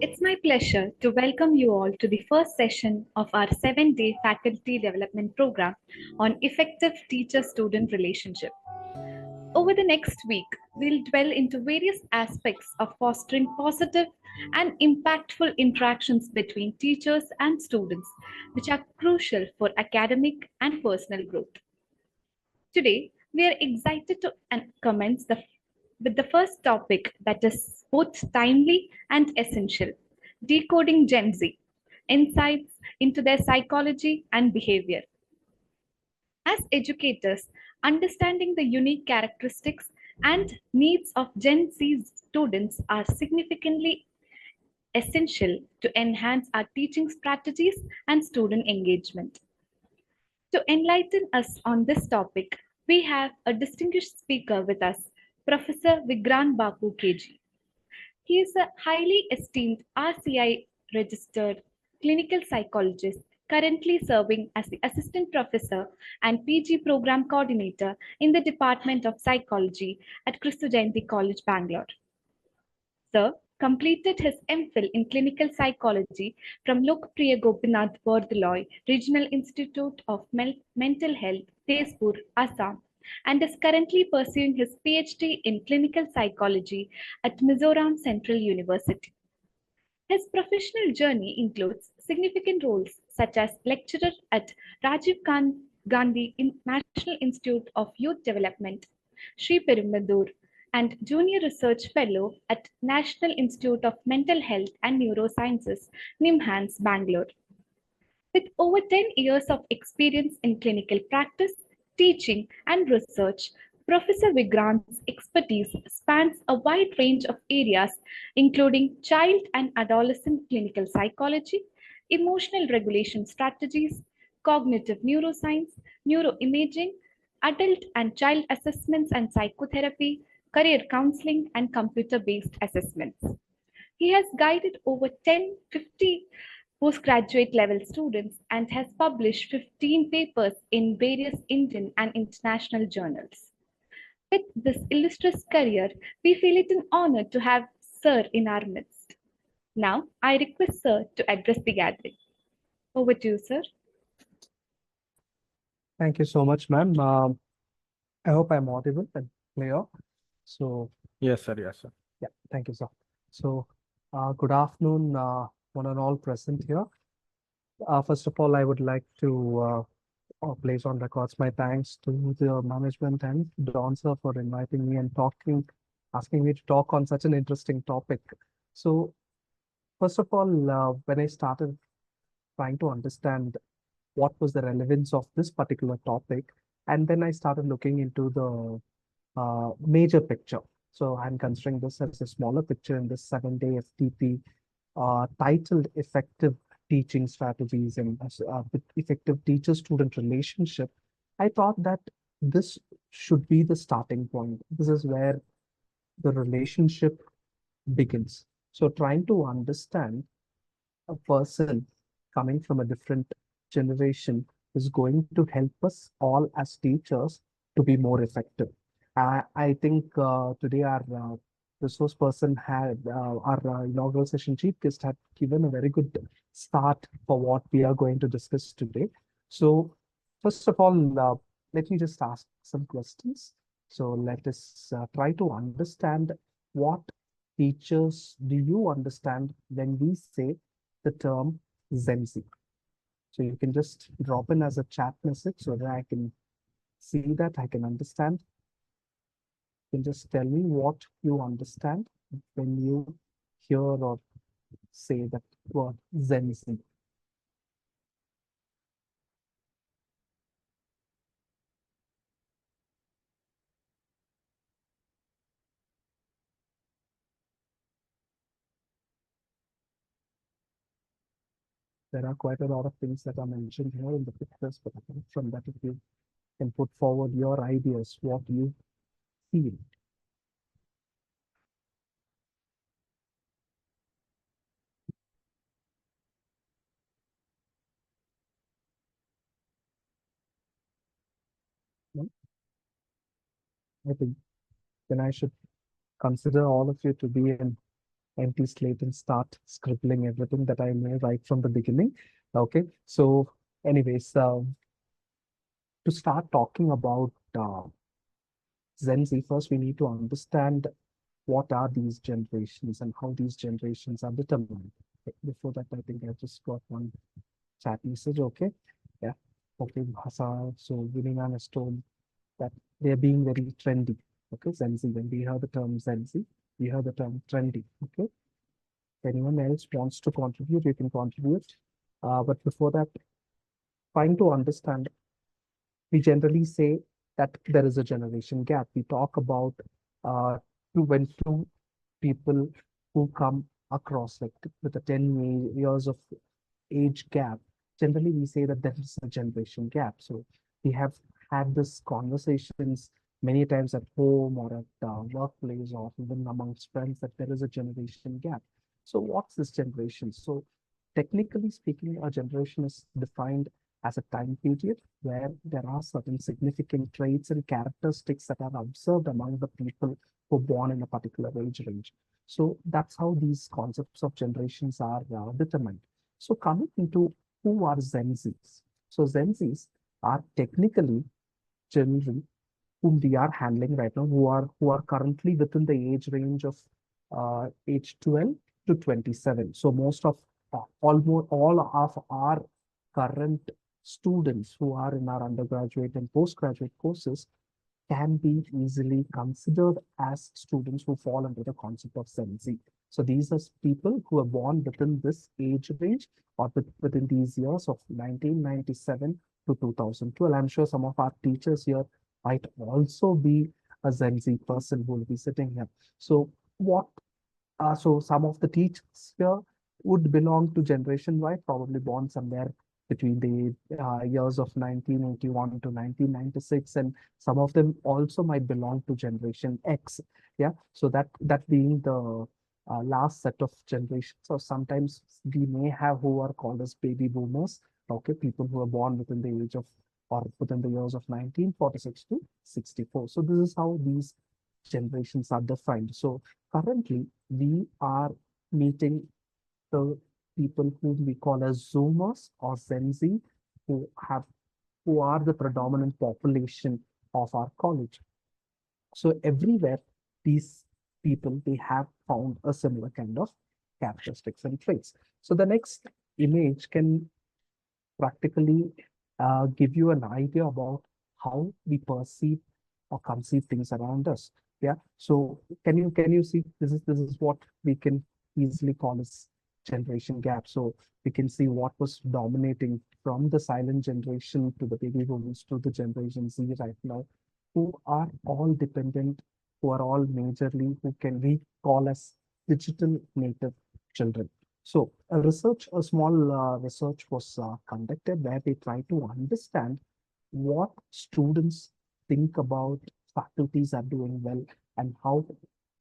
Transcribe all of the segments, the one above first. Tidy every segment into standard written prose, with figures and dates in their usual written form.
It's my pleasure to welcome you all to the first session of our 7-day faculty development program on effective teacher-student relationship. Over the next week, we'll dwell into various aspects of fostering positive and impactful interactions between teachers and students, which are crucial for academic and personal growth. Today, we are excited to commence with the first topic that is both timely and essential: decoding Gen Z, insights into their psychology and behavior. As educators, understanding the unique characteristics and needs of Gen Z students are significantly essential to enhance our teaching strategies and student engagement. To enlighten us on this topic, we have a distinguished speaker with us, Professor Vigrant Bapu KG. He is a highly esteemed RCI registered clinical psychologist currently serving as the assistant professor and PG program coordinator in the Department of Psychology at Christu Jayanti College, Bangalore. Sir completed his MPhil in clinical psychology from Lokpriya Gopinath Bordoloi Regional Institute of Mental Health, Tezpur, Assam, and is currently pursuing his PhD in clinical psychology at Mizoram Central University. His professional journey includes significant roles such as lecturer at Rajiv Gandhi National Institute of Youth Development, Sri Perumbavoor, and Junior Research Fellow at National Institute of Mental Health and Neurosciences, NIMHANS, Bangalore. With over 10 years of experience in clinical practice, teaching, and research, Professor Vigrant's expertise spans a wide range of areas, including child and adolescent clinical psychology, emotional regulation strategies, cognitive neuroscience, neuroimaging, adult and child assessments and psychotherapy, career counseling, and computer-based assessments. He has guided over 50 postgraduate level students and has published 15 papers in various Indian and international journals. With this illustrious career, we feel it an honor to have Sir in our midst. Now, I request Sir to address the gathering. Over to you, Sir. Thank you so much, ma'am. I hope I'm audible and clear. So, Yes, sir. Yes, sir. yeah, thank you, sir. So, good afternoon, one and all present here. First of all, I would like to place on records my thanks to the management and Don sir for inviting me and asking me to talk on such an interesting topic. So, first of all, when I started trying to understand what was the relevance of this particular topic, and then I started looking into the major picture. So I'm considering this as a smaller picture in this 7-day FTP titled Effective Teaching Strategies and with Effective Teacher-Student Relationship. I thought that this should be the starting point. This is where the relationship begins. So trying to understand a person coming from a different generation is going to help us all as teachers to be more effective. I think today our resource person had our inaugural session chief guest had given a very good start for what we are going to discuss today. So first of all, let me just ask some questions. So let us try to understand what teachers do you understand when we say the term Gen Z. So you can just drop in as a chat message so that I can see that, I can understand. You can just tell me what you understand when you hear or say that word Gen Z. There are quite a lot of things that are mentioned here in the pictures, but from that, if you can put forward your ideas, what you feel. No? I think then I should consider all of you to be in empty slate and start scribbling everything that I know right from the beginning. Okay, so anyways, to start talking about Gen Z, first we need to understand what are these generations and how these generations are determined. Before that, I think I just got one chat message. Okay, yeah, okay, Bhasa. So Vinnyman has told that they're being very trendy. Okay, Gen Z. When we hear the term Gen Z, we hear the term trendy. Okay, if anyone else wants to contribute, you can contribute. But before that, trying to understand, we generally say that there is a generation gap. We talk about when two people who come across like with a 10 years of age gap, generally we say that there is a generation gap. So we have had this conversations many times at home or at workplace or even amongst friends that there is a generation gap. So what's this generation? So technically speaking, a generation is defined as a time period where there are certain significant traits and characteristics that are observed among the people who are born in a particular age range. So that's how these concepts of generations are determined. So coming into who are Gen Zs? So Gen Zs are technically children whom we are handling right now, who are currently within the age range of age 12 to 27. So most of almost all of our current students who are in our undergraduate and postgraduate courses can be easily considered as students who fall under the concept of Gen Z. So these are people who are born within this age range or within these years of 1997 to 2012. I'm sure some of our teachers here might also be a Gen Z person who will be sitting here. So what so some of the teachers here would belong to Generation Y, probably born somewhere between the years of 1981 to 1996, and some of them also might belong to Generation X. Yeah, so that being the last set of generations, or sometimes we may have who are called as baby boomers. Okay, people who are born within the age of or within the years of 1946 to 64. So this is how these generations are defined. So currently, we are meeting the people whom we call as Zoomers or Gen Z, who have who are the predominant population of our college. So everywhere, these people they have found a similar kind of characteristics and traits. So the next image can practically give you an idea about how we perceive or conceive things around us. Yeah. So can you see this is what we can easily call as generation gap. So we can see what was dominating from the silent generation to the baby boomers to the Generation Z right now, who are all dependent, who are all majorly who can we call as digital native children. So a small research was conducted where they tried to understand what students think about faculties are doing well and how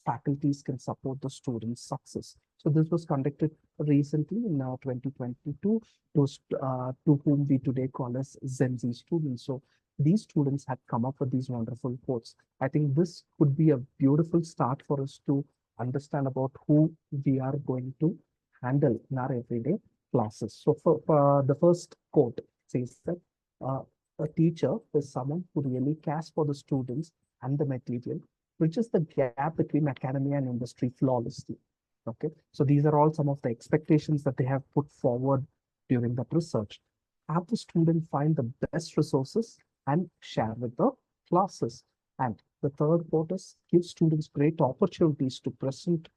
faculties can support the students' success. So this was conducted recently in 2022 to whom we today call as Gen Z students. So these students had come up with these wonderful quotes. I think this could be a beautiful start for us to understand about who we are going to handle in our everyday classes. So for the first quote says that uh, a teacher is someone who really cares for the students and the material, bridges the gap between academia and industry flawlessly. Okay, so these are all some of the expectations that they have put forward during that research. Have the student find the best resources and share with the classes. And the third quote is give students great opportunities to present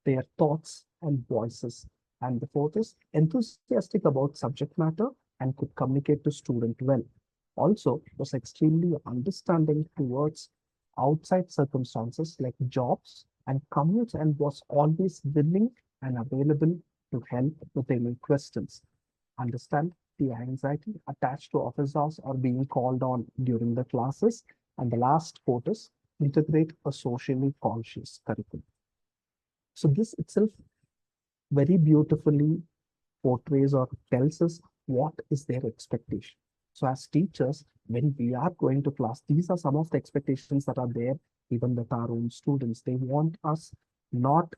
their thoughts and voices. And the fourth is enthusiastic about subject matter and could communicate to student well. Also, was extremely understanding towards outside circumstances like jobs and commutes and was always willing and available to help with any questions. Understand the anxiety attached to office hours or being called on during the classes. And the last quote is integrate a socially conscious curriculum. So this itself very beautifully portrays or tells us what is their expectation. So as teachers, when we are going to class, these are some of the expectations that are there even with our own students. They want us not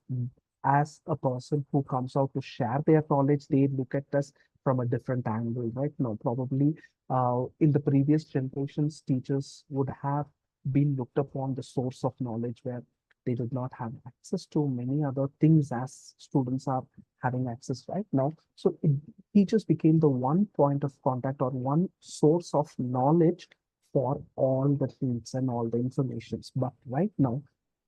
as a person who comes out to share their knowledge, they look at us from a different angle, right? Now, probably in the previous generations, teachers would have been looked upon the source of knowledge where they did not have access to many other things as students are having access right now. So teachers became the one point of contact or one source of knowledge for all the things and all the informations. But right now,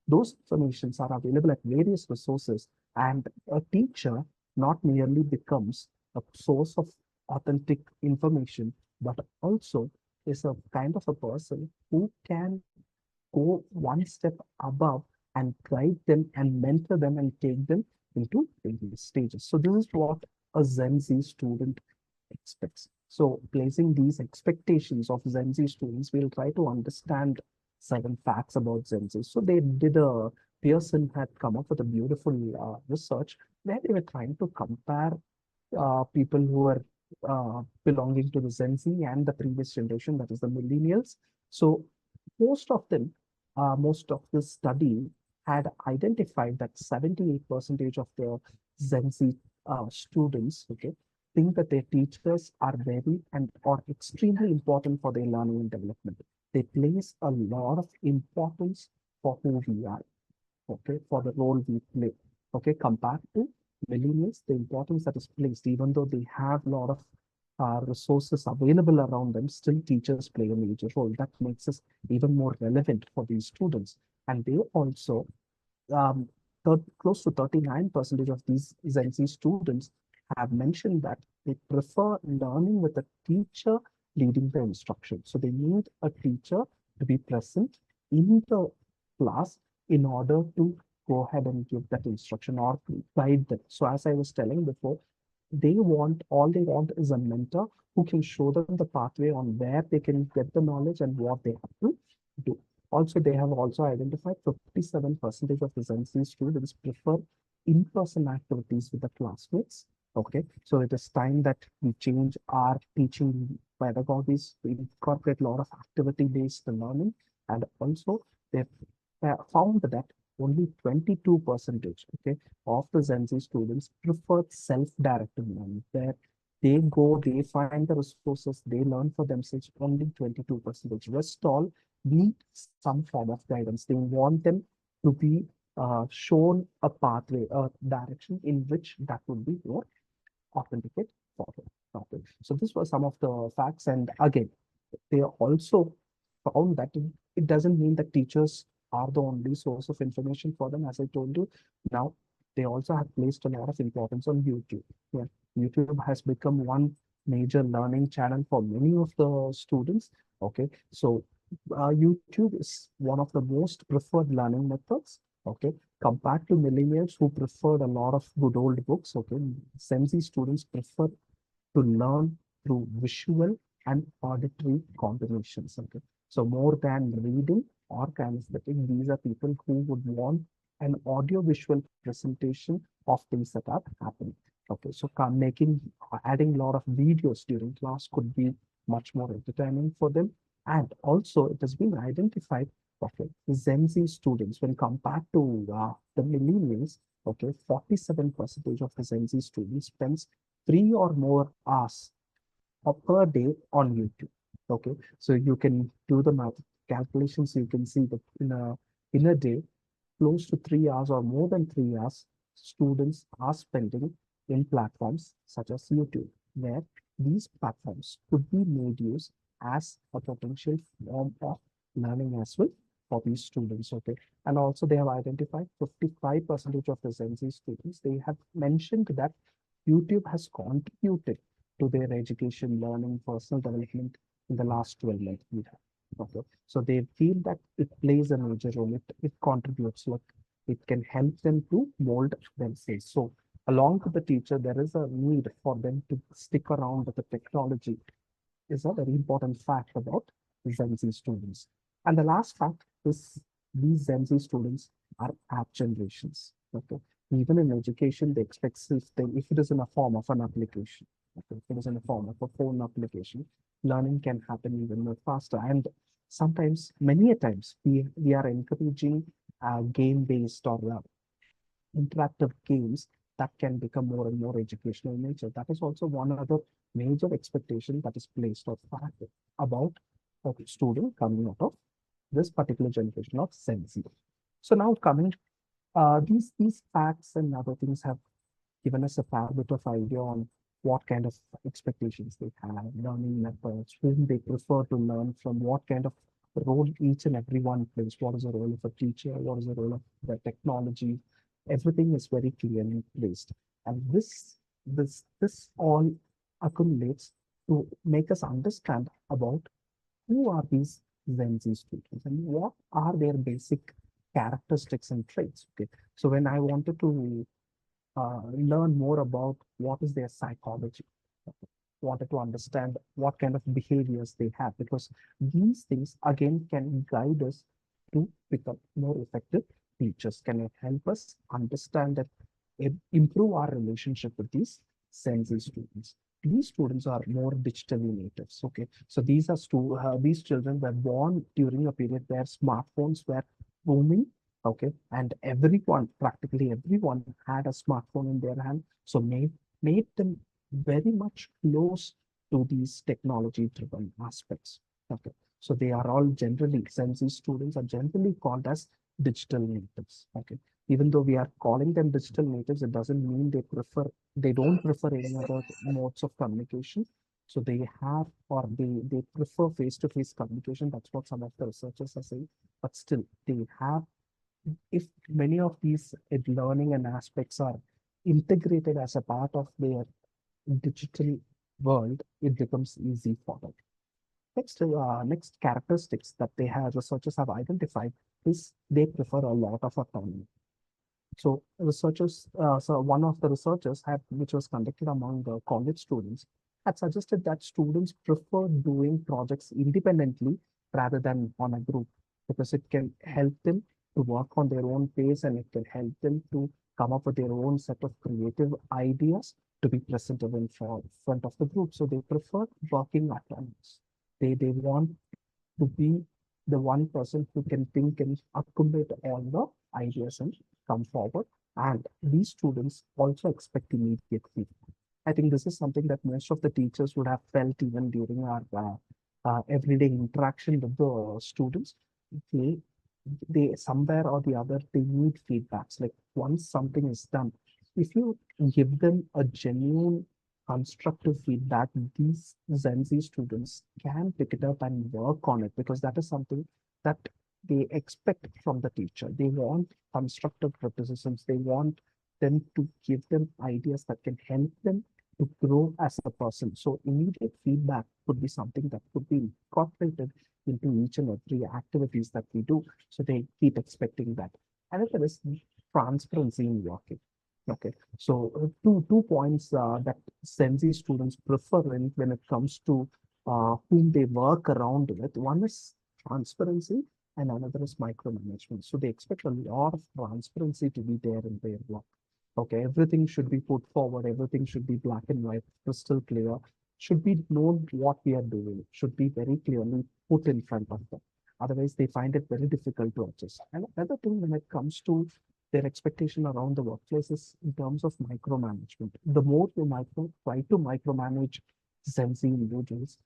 those informations are available at various resources, and a teacher not merely becomes a source of authentic information, but also is a kind of a person who can go one step above and guide them and mentor them and take them into various stages. So this is what a Gen Z student expects. So placing these expectations of Gen Z students, we'll try to understand certain facts about Gen Z. So they did a Pearson had come up with a beautiful research where they were trying to compare people who are belonging to the Gen Z and the previous generation, that is the millennials. So most of them, most of this study had identified that 78% of the Gen Z students, okay, think that their teachers are very and are extremely important for their learning and development. They place a lot of importance for who we are, okay, for the role we play, okay, compared to millennials, the importance that is placed, even though they have a lot of resources available around them, still teachers play a major role. That makes us even more relevant for these students. And they also um, close to 39% of these Gen Z students have mentioned that they prefer learning with a teacher leading the instruction. So they need a teacher to be present in the class in order to go ahead and give that instruction or guide them. So as I was telling before, all they want is a mentor who can show them the pathway on where they can get the knowledge and what they have to do. Also, they have also identified 57% of the Gen Z students prefer in-person activities with the classmates. Okay, so it is time that we change our teaching pedagogies to incorporate a lot of activity-based learning. And also, they've found that only 22%, okay, of the Gen Z students prefer self-directed learning, where they go, they find the resources, they learn for themselves, only 22%. Rest all need some form of guidance. They want them to be shown a pathway, a direction in which that would be more authenticate forward. Okay. So this was some of the facts. And again, they also found that it doesn't mean that teachers are the only source of information for them. As I told you, now they also have placed a lot of importance on YouTube. Yeah. YouTube has become one major learning channel for many of the students. Okay. So YouTube is one of the most preferred learning methods. Okay, compared to millennials who preferred a lot of good old books. Okay, Gen Z students prefer to learn through visual and auditory combinations. Okay, so more than reading or kinesthetic, these are people who would want an audio-visual presentation of things that are happening. Okay, so adding a lot of videos during class could be much more entertaining for them. And also, it has been identified, okay, Gen Z students, when compared to the millennials, okay, 47% of the Gen Z students spends 3 or more hours per day on YouTube. Okay, so you can do the math calculations. You can see that in a day, close to 3 hours or more than 3 hours, students are spending in platforms such as YouTube, where these platforms could be made use as a potential form of learning as well for these students. Okay, and also they have identified 55% of the Gen Z students. They have mentioned that YouTube has contributed to their education, learning, personal development in the last 12 months. Okay. So they feel that it plays a major role. It contributes, like it can help them to mold themselves. So along with the teacher, there is a need for them to stick around with the technology is a very important fact about Gen Z students. And the last fact is these Gen Z students are app generations. Okay. Even in education, they expect if it is in a form of an application, okay, if it is in a form of a phone application, learning can happen even more faster. And sometimes, many a times, we are encouraging game-based or interactive games that can become more and more educational in nature. That is also one other major expectation that is placed of about a student coming out of this particular generation of Gen Z. So now coming, these facts and other things have given us a fair bit of idea on what kind of expectations they have, learning methods, whom they prefer to learn from, what kind of role each and every one plays, what is the role of a teacher, what is the role of the technology. Everything is very clearly placed. And this all accumulates to make us understand about who are these Gen Z students and what are their basic characteristics and traits. Okay, so when I wanted to learn more about what is their psychology, wanted to understand what kind of behaviors they have, because these things again can guide us to become more effective teachers, can help us understand that improve our relationship with these Gen Z students. These students are more digitally natives. Okay, so these children were born during a period where smartphones were booming. Okay, and everyone, practically everyone, had a smartphone in their hand. So made them very much close to these technology-driven aspects. Okay, so they are all generally, Gen Z students are generally called as digital natives. Okay, even though we are calling them digital natives, it doesn't mean they don't prefer any other modes of communication. So they have, or they prefer face-to-face communication. That's what some of the researchers are saying. But still, they have, if many of these learning and aspects are integrated as a part of their digital world, it becomes easy for them. Next characteristics that they have, researchers have identified, is they prefer a lot of autonomy. So one of the researchers had, which was conducted among the college students, had suggested that students prefer doing projects independently rather than on a group, because it can help them to work on their own pace, and it can help them to come up with their own set of creative ideas to be presented in front of the group. So they prefer working autonomous. They want to be the one person who can think and accumulate all the ideas and come forward. And these students also expect immediate feedback. I think this is something that most of the teachers would have felt even during our everyday interaction with the students. They, they somewhere or the other, they need feedbacks. Like once something is done, if you give them a genuine constructive feedback, these Gen Z students can pick it up and work on it, because that is something that they expect from the teacher. They want constructive criticisms. They want them to give them ideas that can help them to grow as a person. So immediate feedback could be something that could be incorporated into each and every activities that we do. So they keep expecting that. And there is transparency in working. Okay, so two points that Gen Z students prefer when it comes to whom they work around with. One is transparency, and another is micromanagement. So they expect a lot of transparency to be there in their work. Okay, everything should be put forward, everything should be black and white, crystal clear, should be known what we are doing, should be very clearly put in front of them. Otherwise, they find it very difficult to adjust. And another thing when it comes to their expectation around the workplace is in terms of micromanagement. The more you try to micromanage Gen Z individuals,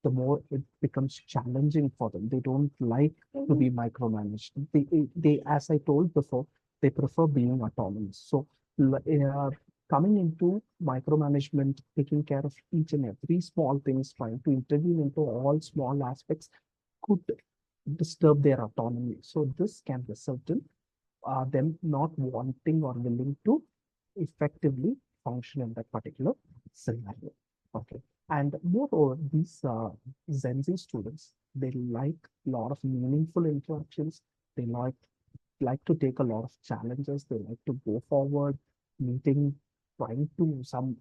the more it becomes challenging for them. They don't like to be micromanaged. As I told before, they prefer being autonomous. So, uh, coming into micromanagement, taking care of each and every small things, trying to intervene into all small aspects, could disturb their autonomy. So this can result in them not wanting or willing to effectively function in that particular scenario. Okay. And moreover, these Gen Z students, they like a lot of meaningful interactions. They like to take a lot of challenges. They like to go forward, meeting, trying to some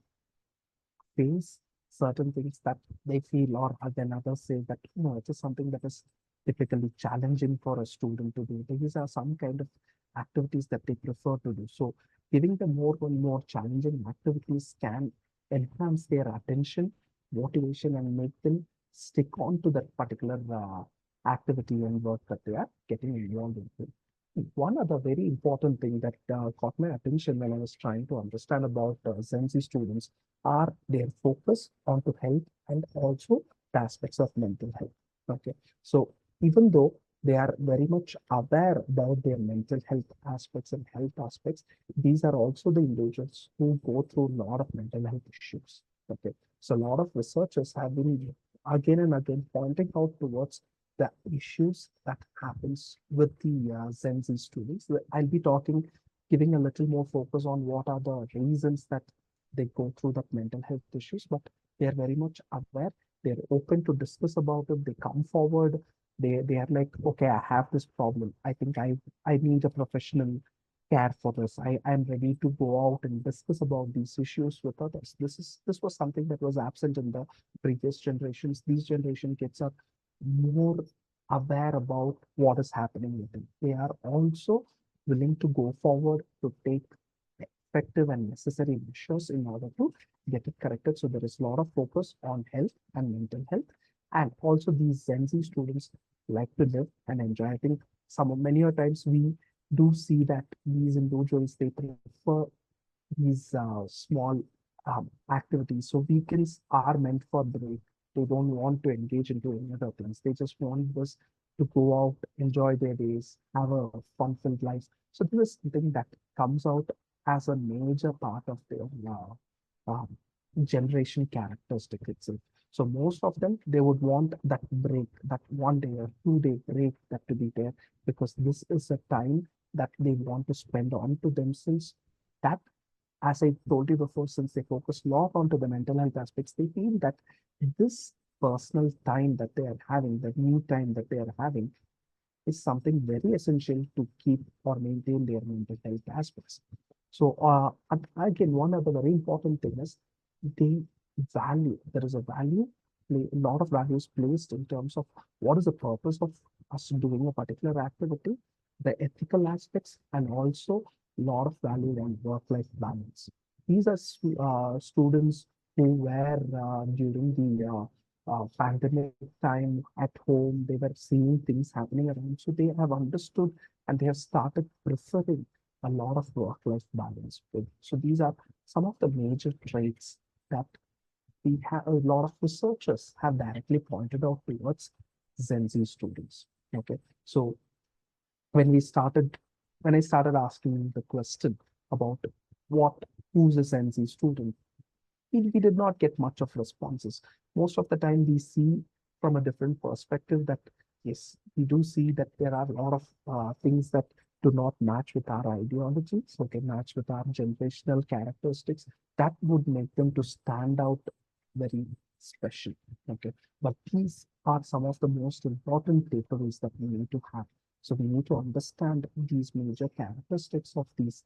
face certain things that they feel, or then others say that no, it is something that is typically challenging for a student to do. These are some kind of activities that they prefer to do. So giving them more and more challenging activities can enhance their attention, motivation, and make them stick on to that particular activity and work that they are getting involved in. One other very important thing that caught my attention when I was trying to understand about Gen Z students are their focus onto health and also the aspects of mental health. Okay, so even though they are very much aware about their mental health aspects and health aspects, these are also the individuals who go through a lot of mental health issues. Okay, so a lot of researchers have been again and again pointing out towards the issues that happens with the Gen Z students. I'll be giving a little more focus on what are the reasons that they go through that mental health issues, but they are very much aware. They're open to discuss about it. They come forward. They are like, okay, I have this problem. I think I need a professional care for this. I'm ready to go out and discuss about these issues with others. This was something that was absent in the previous generations. These generation kids are more aware about what is happening with them. They are also willing to go forward to take effective and necessary measures in order to get it corrected. So there is a lot of focus on health and mental health. And also these Gen Z students like to live and enjoy. I think many a times we do see that these individuals, they prefer these small activities. So weekends are meant for break. They don't want to engage into any other things. They just want this to go out, enjoy their days, have a fun-filled life. So this is something that comes out as a major part of their generation characteristic itself. So most of them, they would want that break, that 1 day or 2 day break that to be there, because this is a time that they want to spend on to themselves. That, as I told you before, since they focus a lot onto the mental health aspects, they feel that this personal time that they are having, the new time that they are having, is something very essential to keep or maintain their mental health aspects. So, again, one of the very important thing is the value. There is a value, a lot of values placed in terms of what is the purpose of us doing a particular activity, the ethical aspects, and also a lot of value on work-life balance. These are students who were during the pandemic time at home, they were seeing things happening around. So they have understood and they have started preferring a lot of work-life balance. So these are some of the major traits that we have a lot of researchers have directly pointed out towards Gen Z students. Okay, so when we started, when I started asking the question about what who's a Gen Z student, we did not get much of responses. Most of the time, we see from a different perspective that yes, we do see that there are a lot of things that do not match with our ideologies, okay, match with our generational characteristics. That would make them to stand out very special. Okay, but these are some of the most important takeaways that we need to have. So we need to understand these major characteristics of these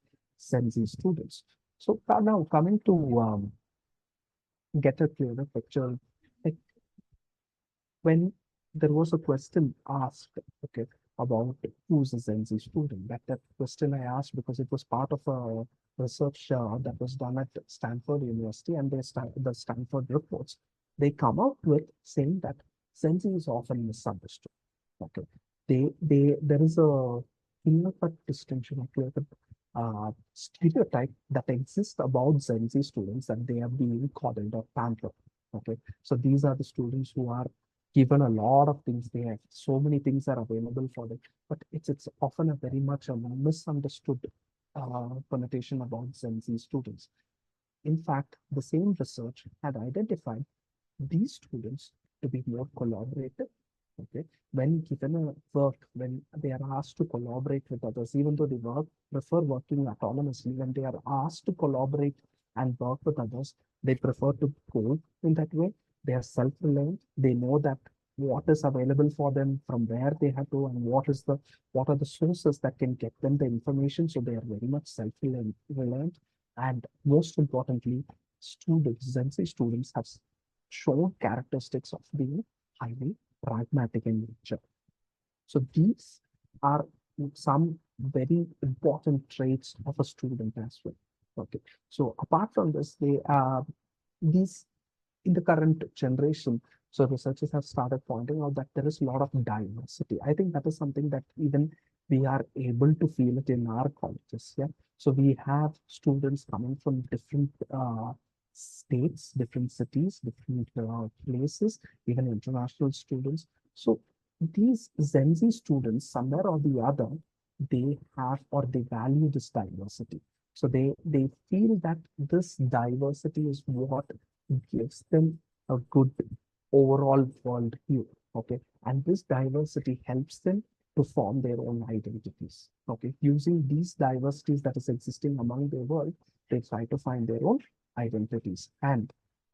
Gen Z students. So now coming to get a clearer picture. Like when there was a question asked, okay, about who's a Gen Z student. That question I asked because it was part of a research that was done at Stanford University, and the Stanford reports, they come out with saying that Gen Z is often misunderstood. Okay, there is a clear-cut distinction, a clear-cut stereotype that exists about Gen Z students, that they are being coddled or pampered. Okay, so these are the students who are given a lot of things. They have so many things are available for them, but it's often a very much a misunderstood connotation about Gen Z students. In fact, the same research had identified these students to be more collaborative. Okay, when given a work, when they are asked to collaborate with others, even though they prefer working autonomously, when they are asked to collaborate and work with others, they prefer to go in that way. They are self-reliant. They know that what is available for them, from where they have to, and what are the sources that can get them the information. So they are very much self-reliant. And most importantly, students, Gen Z students have shown characteristics of being highly pragmatic in nature. So these are some very important traits of a student as well. Okay. So apart from this, these in the current generation, so researchers have started pointing out that there is a lot of diversity. I think that is something that even we are able to feel it in our colleges. Yeah. So we have students coming from different states, different cities, different places, even international students. So these Gen Z students, somewhere or the other, they have or they value this diversity. So they feel that this diversity is what gives them a good overall world view. Okay, and this diversity helps them to form their own identities. Okay, using these diversities that is existing among their world, they try to find their own identities. And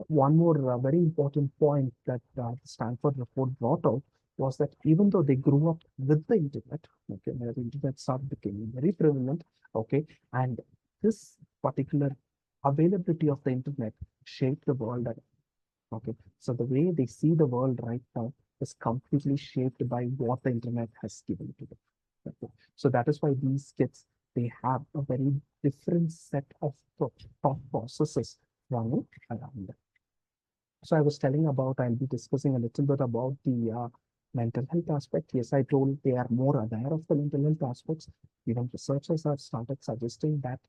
one more very important point that the Stanford report brought out was that even though they grew up with the internet, okay, where the internet started becoming very prevalent, okay, and this particular availability of the internet shaped the world. Okay, so the way they see the world right now is completely shaped by what the internet has given to them. Okay. So that is why these kids, they have a very different set of thought processes running around them. So I was telling about, I'll be discussing a little bit about the mental health aspect. Yes, I told they are more aware of the mental health aspects. Even researchers have started suggesting that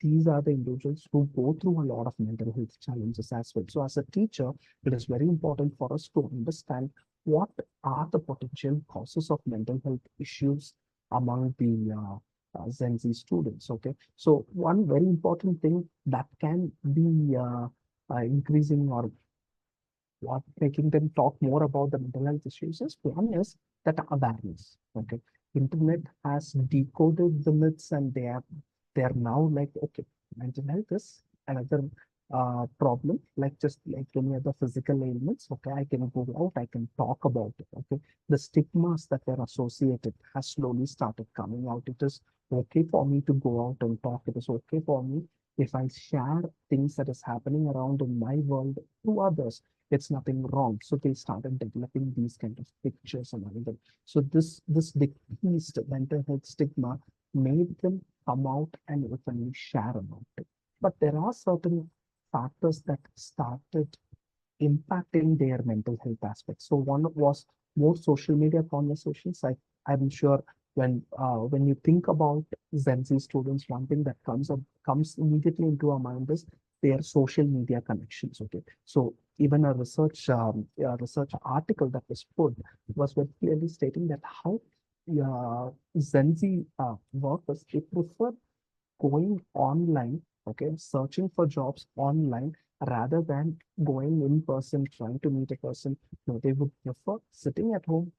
these are the individuals who go through a lot of mental health challenges as well. So as a teacher, it is very important for us to understand what are the potential causes of mental health issues among the Gen Z students. Okay, so one very important thing that can be increasing or what making them talk more about the mental health issues is one is that awareness. Okay, internet has decoded the myths, and they are now like, okay, mental health is another problem, like just like any other physical ailments. Okay, I can go out, I can talk about it. Okay, the stigmas that were associated has slowly started coming out. It is okay for me to go out and talk. It is okay for me if I share things that is happening around in my world to others. It's nothing wrong. So they started developing these kind of pictures and everything. So this decreased mental health stigma made them come out and openly share about it. But there are certain factors that started impacting their mental health aspects. So one was more social media conversations. I'm sure when you think about Gen Z students, one thing that comes immediately into our mind is their social media connections. Okay, so even a research article that was put was very clearly stating that how Gen Z workers, they prefer going online, okay, searching for jobs online rather than going in person, trying to meet a person. No, they would prefer sitting at home,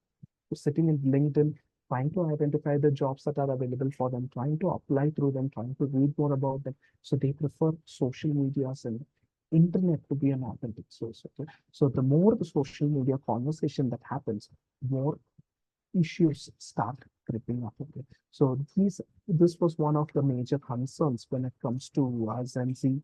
sitting in LinkedIn, trying to identify the jobs that are available for them, trying to apply through them, trying to read more about them. So they prefer social medias and internet to be an authentic source. Okay. So the more the social media conversation that happens, more issues start creeping up. Okay, so this was one of the major concerns when it comes to Gen Z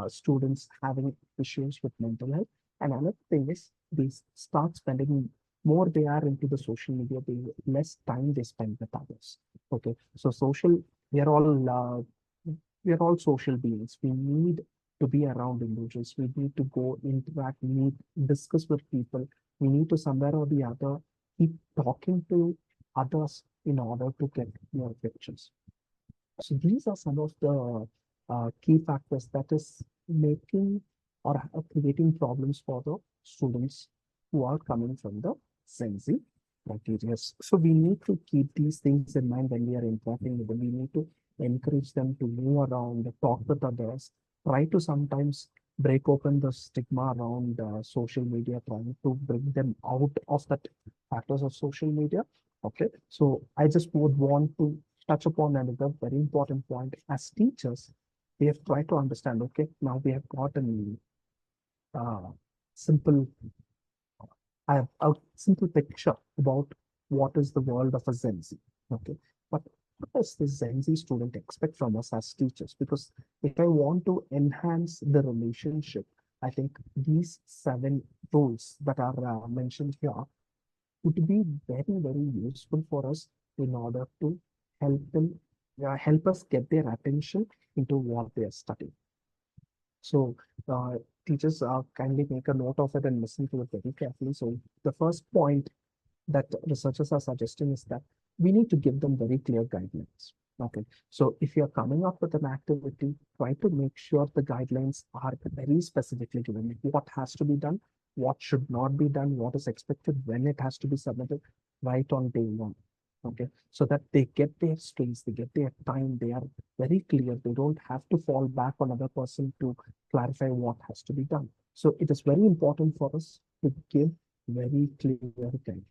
students having issues with mental health. And another thing is they start spending more they are into the social media, the less time they spend with others. Okay, so social, we are all we are all social beings. We need to be around individuals. We need to go interact, meet, discuss with people. We need to somewhere or the other keep talking to others in order to get more pictures. So these are some of the key factors that is making or creating problems for the students who are coming from the Gen Z criteria. So we need to keep these things in mind when we are interacting with them. We need to encourage them to move around, talk with others, try to sometimes break open the stigma around social media, trying to bring them out of that factors of social media. Okay, so I just would want to touch upon another very important point. As teachers, we have tried to understand, okay, now we have got uh, simple, I have a simple picture about what is the world of a Gen Z. Okay, but what does the Gen Z student expect from us as teachers? Because if I want to enhance the relationship, I think these 7 rules that are mentioned here would be very, very useful for us in order to help us get their attention into what they are studying. So teachers kindly make a note of it and listen to it very carefully. So the first point that researchers are suggesting is that we need to give them very clear guidelines. Okay, so if you're coming up with an activity, try to make sure the guidelines are very specifically given. Like what has to be done, what should not be done, what is expected, when it has to be submitted, right on day one. Okay, so that they get their space, they get their time, they are very clear. They don't have to fall back on other person to clarify what has to be done. So it is very important for us to give very clear guidelines.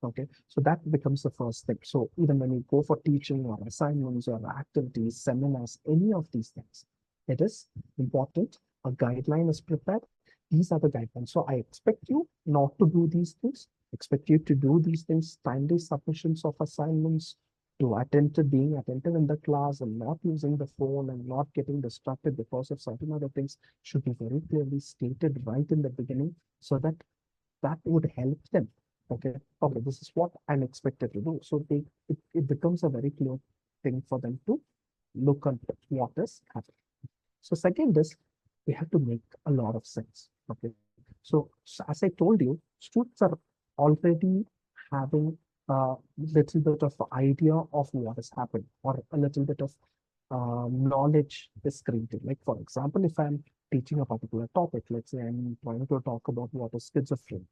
Okay, so that becomes the first thing. So even when you go for teaching or assignments or activities, seminars, any of these things, it is important. A guideline is prepared. These are the guidelines. So I expect you not to do these things. Expect you to do these things, timely submissions of assignments, to attend to being attentive in the class and not using the phone and not getting distracted because of certain other things should be very clearly stated right in the beginning so that that would help them. Okay, this is what I'm expected to do. So it becomes a very clear thing for them to look at what is happening. So second is we have to make a lot of sense. Okay, so as I told you, students are already having a little bit of idea of what has happened or a little bit of knowledge is created. Like for example, if I'm teaching a particular topic, let's say I'm trying to talk about what is schizophrenia.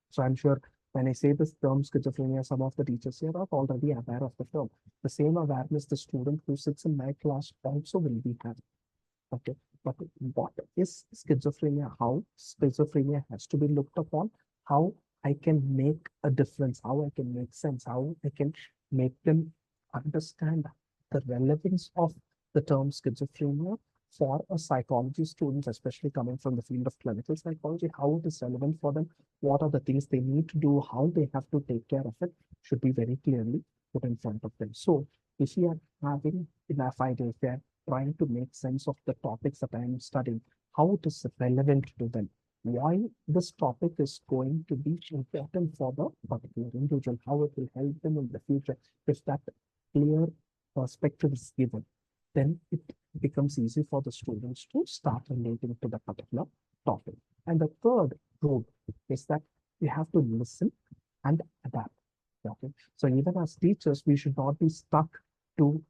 So I'm sure when I say this term schizophrenia, some of the teachers here are already aware of the term. The same awareness the student who sits in my class also will be having. Okay, but what is schizophrenia? How schizophrenia has to be looked upon? How I can make a difference? How I can make sense? How I can make them understand the relevance of the term schizophrenia for a psychology student, especially coming from the field of clinical psychology, how it is relevant for them, what are the things they need to do, how they have to take care of it, should be very clearly put in front of them. So if we are having enough idea, if they are trying to make sense of the topics that I am studying, how it is relevant to them, why this topic is going to be important for the particular individual, how it will help them in the future. If that clear perspective is given, then it becomes easy for the students to start relating to the particular topic. And the third rule is that we have to listen and adapt. Okay. So even as teachers, we should not be stuck to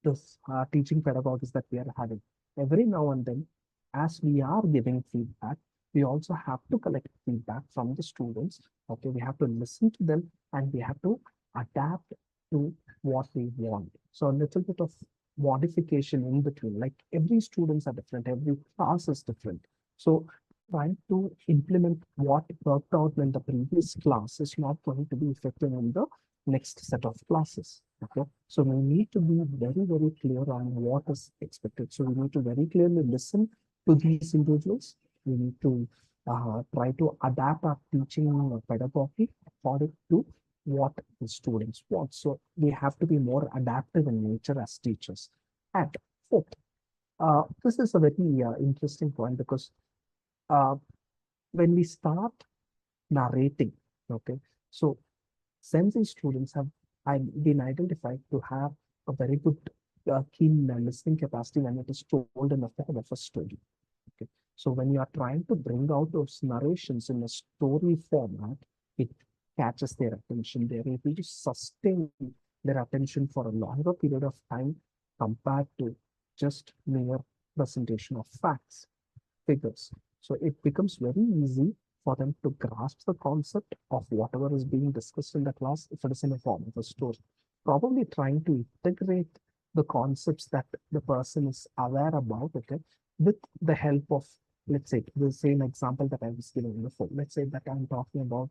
this teaching pedagogies that we are having. Every now and then, as we are giving feedback, we also have to collect feedback from the students. Okay, we have to listen to them and we have to adapt to what we want. So a little bit of modification in between, like every students are different, every class is different. So trying to implement what worked out in the previous class is not going to be effective in the next set of classes. Okay, so we need to be very, very clear on what is expected. So we need to very clearly listen to these individuals. We need to try to adapt our teaching pedagogy according to what the students want. So we have to be more adaptive in nature as teachers. And fourth, this is a very interesting point because uh, when we start narrating, okay, so Gen Z students have been identified to have a very good keen listening capacity when it is told in the form of a story. Okay. So when you are trying to bring out those narrations in a story format, it catches their attention. They're able to sustain their attention for a longer period of time compared to just mere presentation of facts, figures. So it becomes very easy for them to grasp the concept of whatever is being discussed in the class if it is in a form of a story. Probably trying to integrate the concepts that the person is aware about, okay, with the help of, let's say, the same example that I was giving before. Let's say that I'm talking about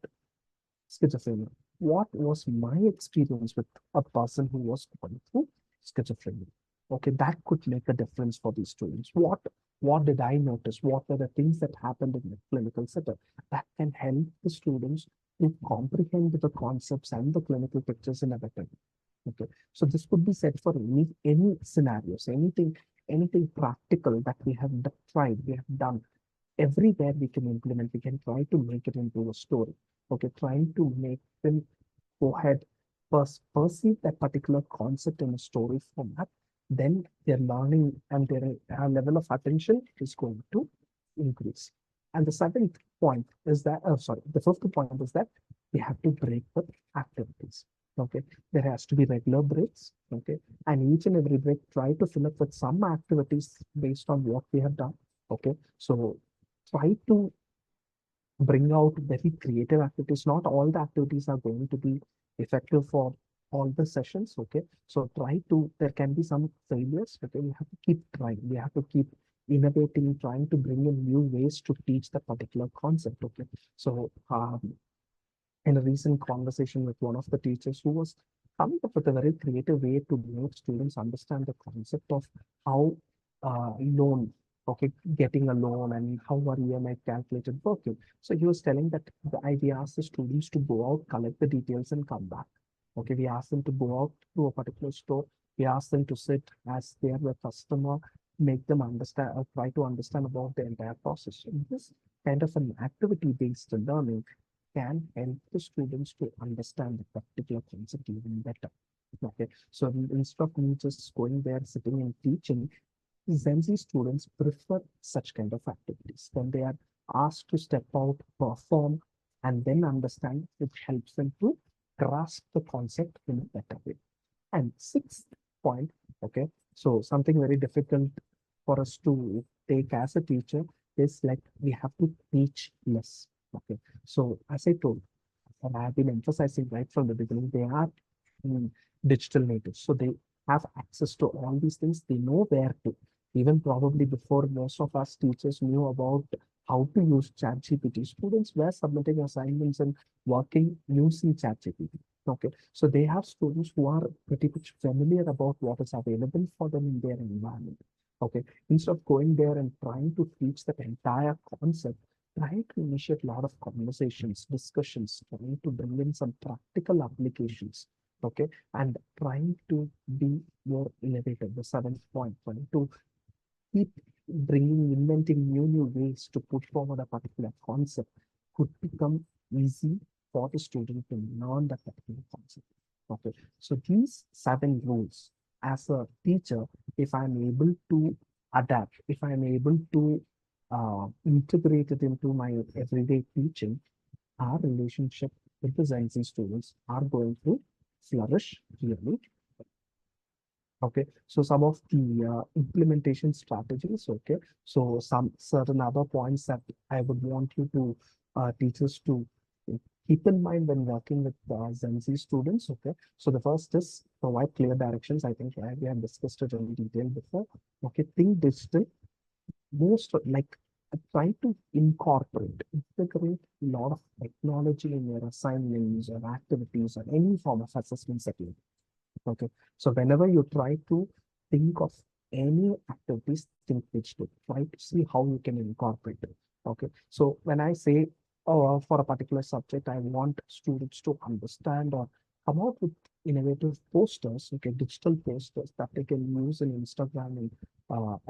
schizophrenia. What was my experience with a person who was going through schizophrenia? Okay, that could make a difference for these students. What did I notice? What were the things that happened in the clinical setup that can help the students to comprehend the concepts and the clinical pictures in a better way? Okay, so this could be said for any scenarios, anything practical that we have tried, we have done. Everywhere we can implement, we can try to make it into a story. Okay, trying to make them go ahead, perceive that particular concept in a story format, then their learning and their level of attention is going to increase. And the seventh point is that, sorry, the fifth point is that we have to break with activities. Okay, there has to be regular breaks. Okay, and each and every break try to fill up with some activities based on what we have done. Okay, so try to bring out very creative activities. Not all the activities are going to be effective for all the sessions. Okay, so try to, there can be some failures. Okay, we have to keep trying. We have to keep innovating, trying to bring in new ways to teach the particular concept. Okay, so in a recent conversation with one of the teachers who was coming up with a very creative way to make students understand the concept of how loan, okay, getting a loan and how are EMI calculated working. So he was telling that we asked the students to go out, collect the details and come back. Okay, we asked them to go out to a particular store. We asked them to sit as they are the customer, make them understand, try to understand about the entire process. So this kind of an activity-based learning can help the students to understand the particular concept even better. Okay, so instead of me just going there, sitting and teaching, Gen Z students prefer such kind of activities. When they are asked to step out, perform, and then understand, it helps them to grasp the concept in a better way. And sixth point, okay, so something very difficult for us to take as a teacher is like we have to teach less. Okay, so as I told, and I have been emphasizing right from the beginning, they are mm, digital natives. So they have access to all these things. They know where to. Even probably before most of us teachers knew about how to use ChatGPT, students were submitting assignments and working using ChatGPT. Okay, so they have students who are pretty much familiar about what is available for them in their environment. Okay, instead of going there and trying to teach that entire concept, trying to initiate a lot of conversations, discussions, trying to bring in some practical applications, okay, and trying to be more innovative. The seventh point, trying to keep bringing, inventing new ways to put forward a particular concept could become easy for the student to learn that particular concept. Okay, so these seven rules, as a teacher, if I'm able to adapt, if I'm able to integrate it into my everyday teaching, our relationship with the Gen Z students are going to flourish really. Okay, so some of the implementation strategies. Okay, so some certain other points that I would want you to teachers to keep in mind when working with Gen Z students. Okay, so the first is provide clear directions. I think we have discussed it in detail before. Okay, think digital. Most like try to integrate a lot of technology in your assignments or activities or any form of assessments that you do. Okay, so whenever you try to think of any activities, think digital. Try to see how you can incorporate it. Okay, so when I say, oh, for a particular subject, I want students to understand or come out with innovative posters, okay, digital posters that they can use in Instagram and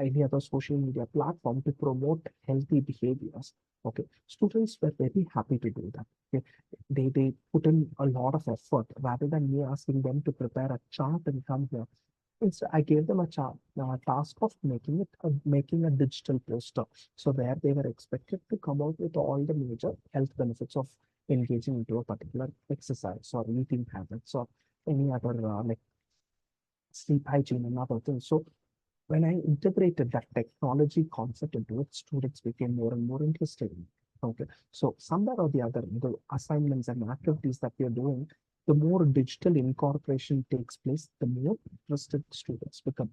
any other social media platform to promote healthy behaviors. Okay, students were very happy to do that. Okay, they put in a lot of effort rather than me asking them to prepare a chart and come here. Instead, I gave them a task of making a digital poster. So where they were expected to come out with all the major health benefits of engaging into a particular exercise or eating habits or any other like sleep hygiene and other things. So when I integrated that technology concept into it, students became more and more interested in it. Okay, so somewhere or the other, the assignments and activities that we are doing, the more digital incorporation takes place, the more interested students become.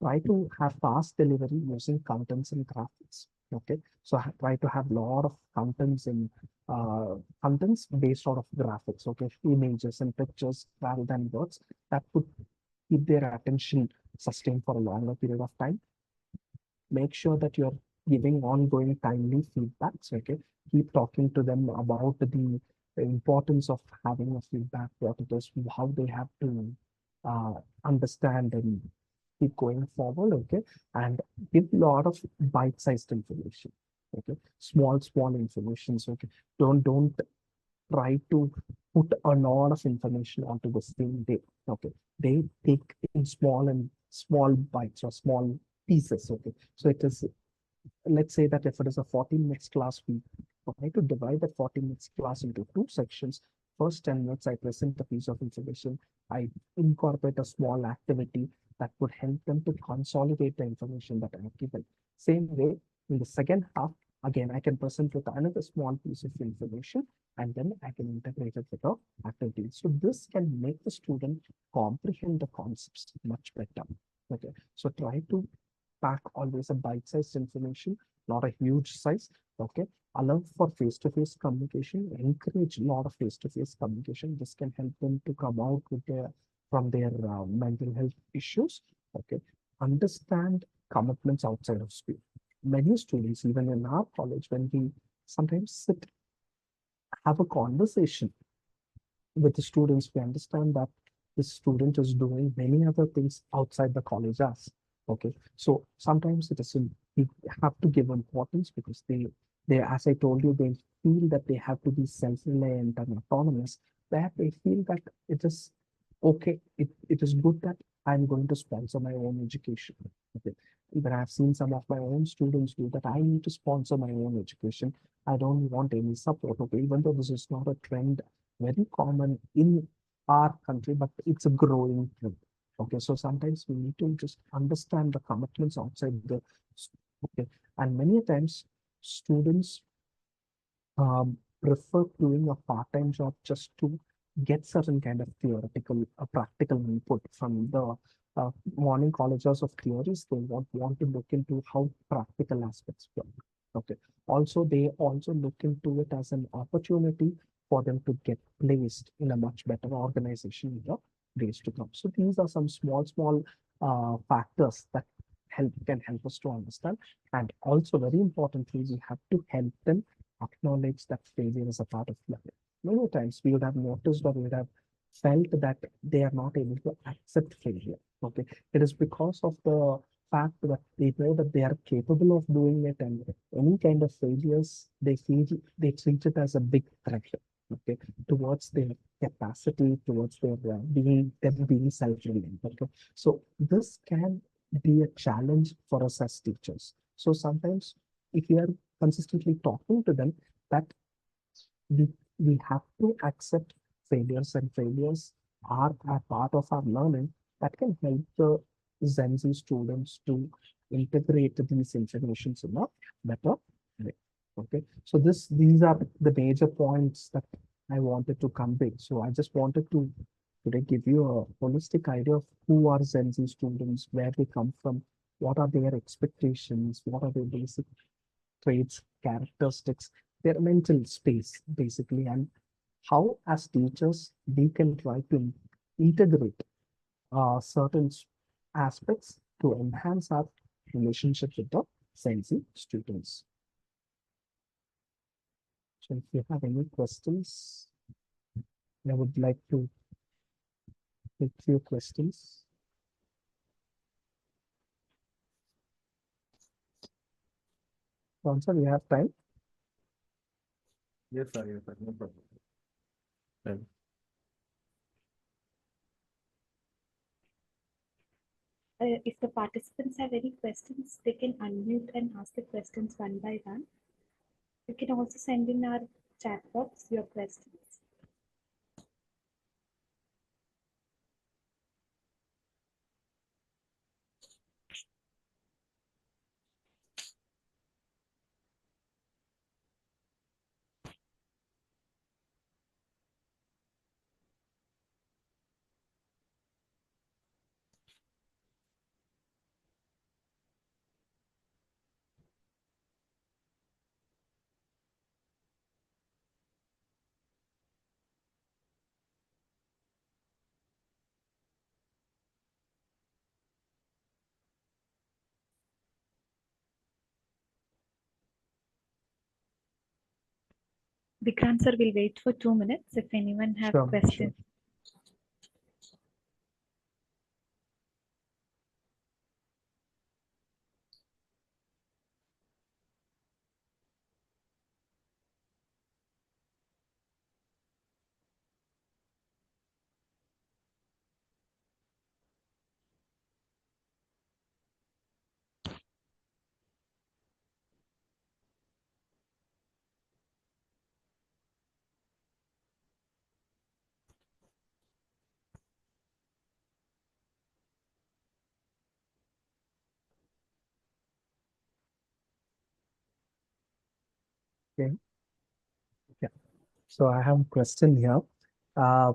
Try to have fast delivery using contents and graphics. Okay, so try to have a lot of contents based out of graphics. Okay, images and pictures rather than words that would keep their attention sustained for a longer period of time. Make sure that you're giving ongoing timely feedbacks. Okay, keep talking to them about the importance of having a feedback, what it is, how they have to uh, understand and keep going forward. Okay, and give a lot of bite-sized information. Okay, small informations. Okay, don't try to put a lot of information onto the same day. Okay, they take in small bites or small pieces. Okay, so it is, let's say that if it is a 40 minutes class, we try to divide that 40 minutes class into two sections. first 10 minutes I present a piece of information, I incorporate a small activity that would help them to consolidate the information that I have given. Same way, in the second half, again, I can present with another small piece of information, and then I can integrate it with the activity. So this can make the student comprehend the concepts much better. Okay, so try to pack always a bite-sized information, not a huge size. Okay, allow for face-to-face communication, encourage a lot of face-to-face communication. This can help them to come out with their from their mental health issues. Okay, understand commitments outside of school. Many students, even in our college, when we sometimes sit, have a conversation with the students, we understand that the student is doing many other things outside the college as. Okay, so sometimes it is we have to give importance because they, as I told you, they feel that they have to be self-reliant and autonomous. That they feel that it is okay. It is good that I'm going to sponsor my own education. Okay, even I've seen some of my own students do that. I need to sponsor my own education. I don't want any support. Okay, even though this is not a trend very common in our country, but it's a growing trend. Okay, so sometimes we need to just understand the commitments outside the okay, and many times students prefer doing a part-time job just to get certain kind of theoretical, practical input from the morning colleges of theories. They want to look into how practical aspects work. Okay. Also, they also look into it as an opportunity for them to get placed in a much better organization in the days to come. So these are some small factors that can help us to understand. And also, very importantly, we have to help them acknowledge that failure is a part of learning. Many times we would have noticed or we would have felt that they are not able to accept failure. Okay, it is because of the fact that they know that they are capable of doing it, and any kind of failures they feel they treat it as a big threat. Okay, towards their capacity, towards their being self-reliant. Okay, so this can be a challenge for us as teachers. So sometimes if we are consistently talking to them that we, we have to accept failures, and failures are a part of our learning, that can help the Gen Z students to integrate these informations in a better way. Okay, so these are the major points that I wanted to convey. So I just wanted to today give you a holistic idea of who are Gen Z students, where they come from, what are their expectations, what are their basic traits, characteristics, their mental space, basically, and how, as teachers, we can try to integrate certain aspects to enhance our relationship with the sensing students. So, if you have any questions, I would like to take few questions. Also, we have time. Yes, sir. Yes, sir. No problem. Well, If the participants have any questions, they can unmute and ask the questions one by one. You can also send in our chat box your questions. Vikrant sir will wait for 2 minutes if anyone have Sure, questions. sure. Okay. Yeah. So I have a question here. Uh,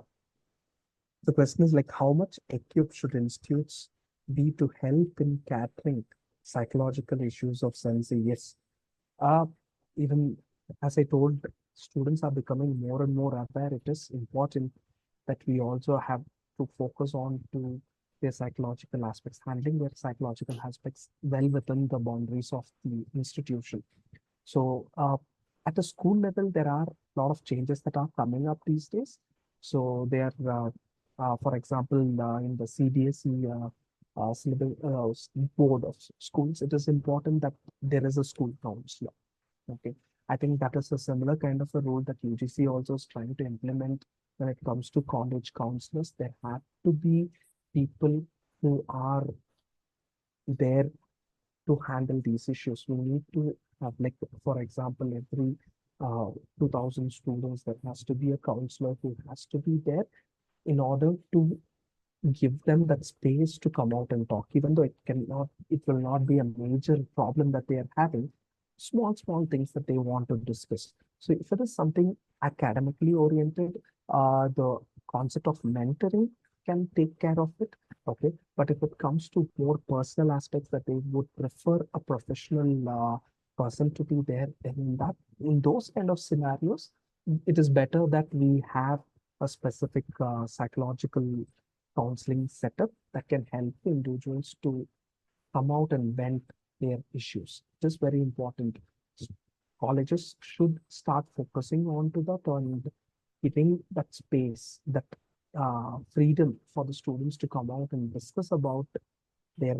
the question is like, how much equipped should institutes be to help in catering psychological issues of sensory? Yes. Uh, Even as I told, students are becoming more and more aware. It is important that we also have to focus on to their psychological aspects, handling their psychological aspects well within the boundaries of the institution. So at the school level, there are a lot of changes that are coming up these days. So there, for example, in the CBSE syllabus, board of schools, it is important that there is a school counselor. Okay, I think that is a similar kind of a role that UGC also is trying to implement when it comes to college counselors. There have to be people who are there to handle these issues. We need to have, like, for example, every 2000 students, there has to be a counselor who has to be there in order to give them that space to come out and talk, even though it will not be a major problem that they are having, small things that they want to discuss. So if it is something academically oriented, the concept of mentoring can take care of it. Okay, but if it comes to more personal aspects that they would prefer a professional person to be there, then in those kind of scenarios, it is better that we have a specific psychological counseling setup that can help the individuals to come out and vent their issues. It is very important. Colleges should start focusing on to that and giving that space, that freedom for the students to come out and discuss about their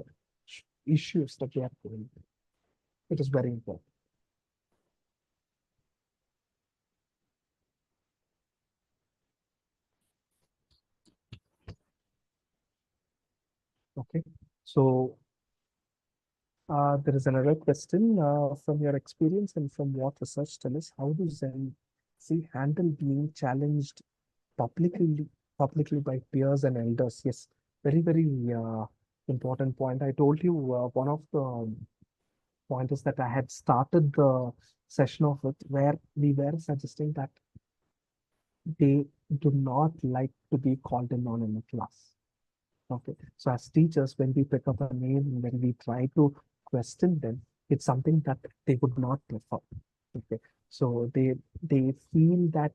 issues that they are going through. It is very important. Okay, so there is another question from your experience and from what research tell us. How do Zen Z handle being challenged publicly publicly by peers and elders? Yes, very important point. I told you one of the pointers that I had started the session off with, where we were suggesting that they do not like to be called in on in a class. Okay. So as teachers, when we pick up a name, when we try to question them, it's something that they would not prefer. Okay. So they feel that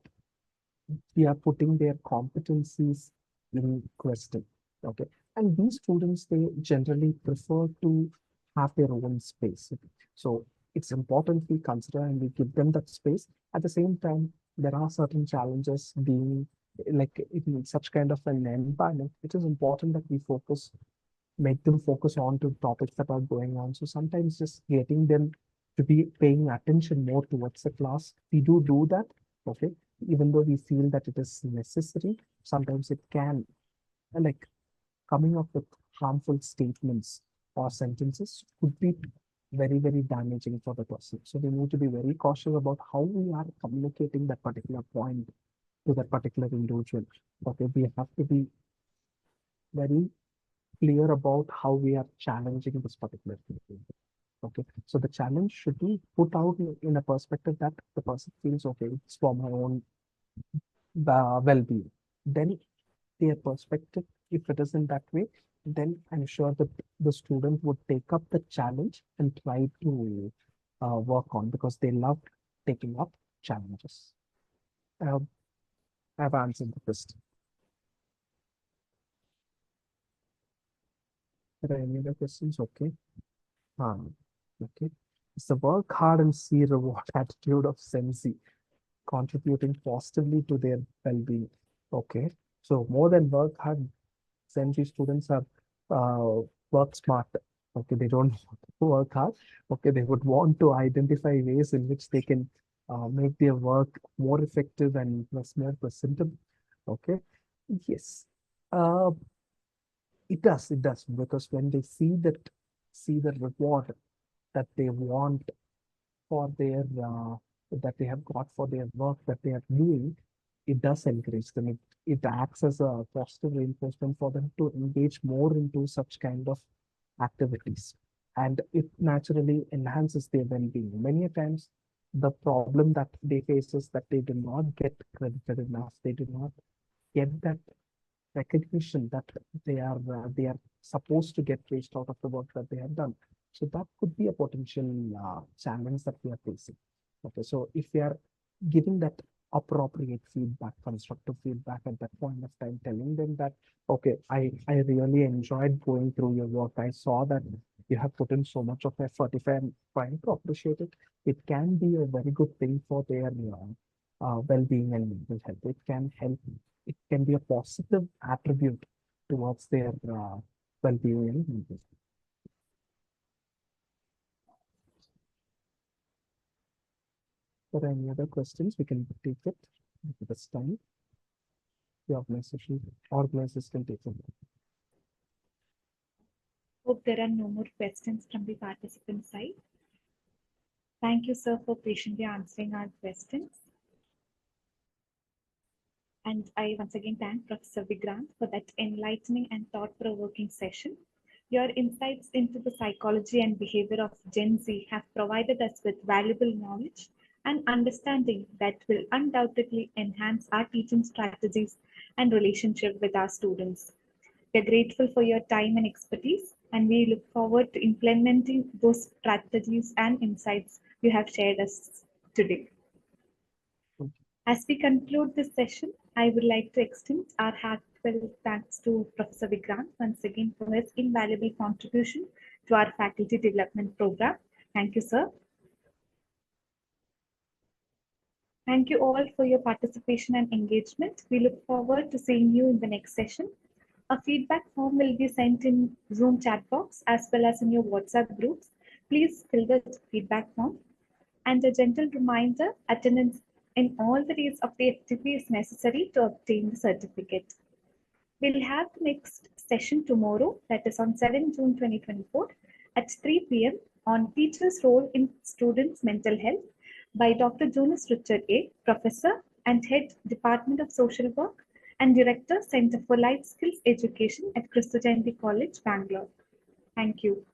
we are putting their competencies in question. Okay. And these students, they generally prefer to have their own space. So it's important we consider and we give them that space. At the same time, there are certain challenges being like in such kind of an environment. It is important that we focus, make them focus on to topics that are going on. So sometimes just getting them to be paying attention more towards the class, we do that. Okay, even though we feel that it is necessary, sometimes it can like coming up with harmful statements or sentences could be very damaging for the person. So we need to be very cautious about how we are communicating that particular point to that particular individual. Okay, we have to be very clear about how we are challenging this particular thing. Okay, so the challenge should be put out in a perspective that the person feels, okay, it's for my own well-being. Then their perspective, if it is in that way, then I'm sure that the student would take up the challenge and try to work on, because they love taking up challenges. Uh, I've answered the question. Are there any other questions? Okay. Okay. It's the work hard and see reward attitude of Sensi contributing positively to their well-being. Okay. So more than work hard, Sensi students are work smart. Okay. They don't want to work hard. Okay. They would want to identify ways in which they can make their work more effective and more presentable. Okay. Yes. Uh, it does, because when they see the reward that they want for their that they have got for their work that they are doing, it does encourage them. It acts as a positive reinforcement for them to engage more into such kind of activities, and it naturally enhances their well-being. Many a times, the problem that they face is that they do not get credited enough. They do not get that recognition that they are supposed to get based out of the work that they have done. So that could be a potential challenge that we are facing. Okay, so if we are giving that appropriate feedback, constructive feedback at that point of time, telling them that, okay, I really enjoyed going through your work. I saw that you have put in so much of effort. If I'm trying to appreciate it, it can be a very good thing for their well-being and mental health. It can help. It can be a positive attribute towards their well-being and mental health. If there are any other questions, we can take it at this time. The organizers can take it. Hope there are no more questions from the participant side. Thank you, sir, for patiently answering our questions. And I once again thank Professor Vigrant for that enlightening and thought-provoking session. Your insights into the psychology and behavior of Gen Z have provided us with valuable knowledge and understanding that will undoubtedly enhance our teaching strategies and relationship with our students. We are grateful for your time and expertise, and we look forward to implementing those strategies and insights you have shared us today. As we conclude this session, I would like to extend our heartfelt thanks to Professor Vigrant once again for his invaluable contribution to our faculty development program. Thank you, sir. Thank you all for your participation and engagement. We look forward to seeing you in the next session. A feedback form will be sent in Zoom chat box as well as in your WhatsApp groups. Please fill the feedback form. And a gentle reminder, attendance in all the days of the FTP is necessary to obtain the certificate. We'll have the next session tomorrow, that is on 7 June 2024 at 3 p.m. on Teachers' Role in Students' Mental Health by Dr. Jonas Richard A., Professor and Head, Department of Social Work and Director, Center for Life Skills Education at Christogendy College, Bangalore. Thank you.